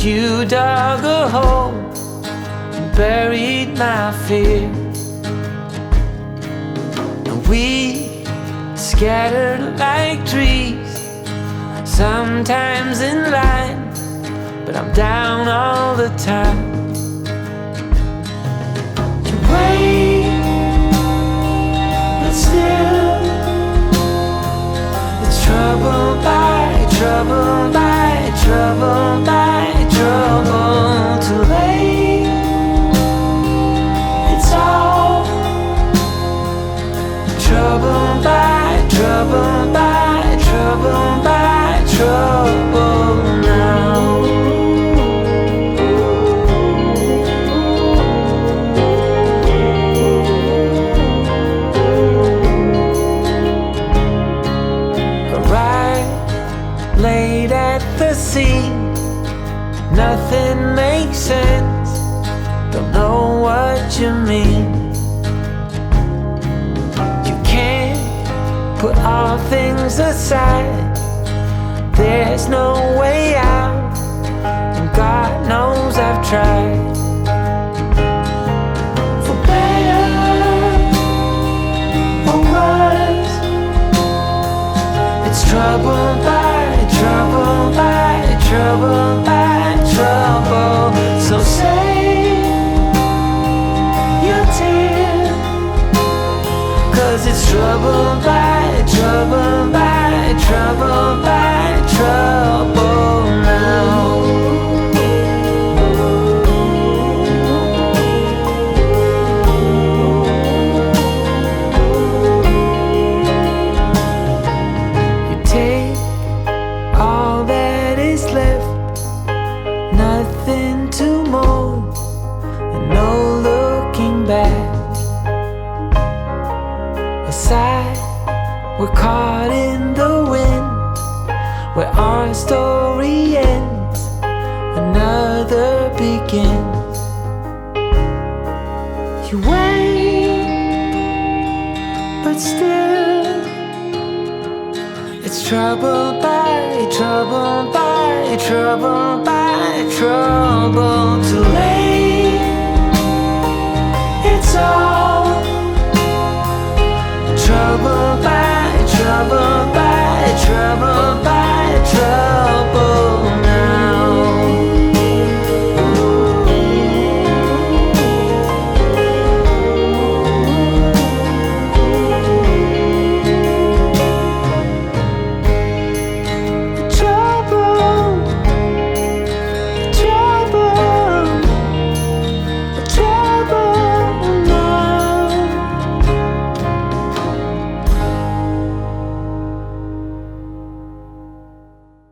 You dug a hole and buried my fear, and we scattered like trees, sometimes in line, but I'm down all the time. You wait, but still it's trouble by trouble by trouble by trouble. Too late, it's all trouble by trouble by trouble by trouble now. Laid at the sea, nothing makes sense, don't know what you mean. You can't put all things aside, there's no way out, and God knows I've tried. For better or worse, it's trouble by trouble by trouble by trouble. So save your tears, 'cause it's trouble by trouble by trouble by trouble now. Nothing to mold and no looking back. Aside, we're caught in the wind, where our story ends, another begins. You wait, but still it's trouble by trouble by trouble by trouble.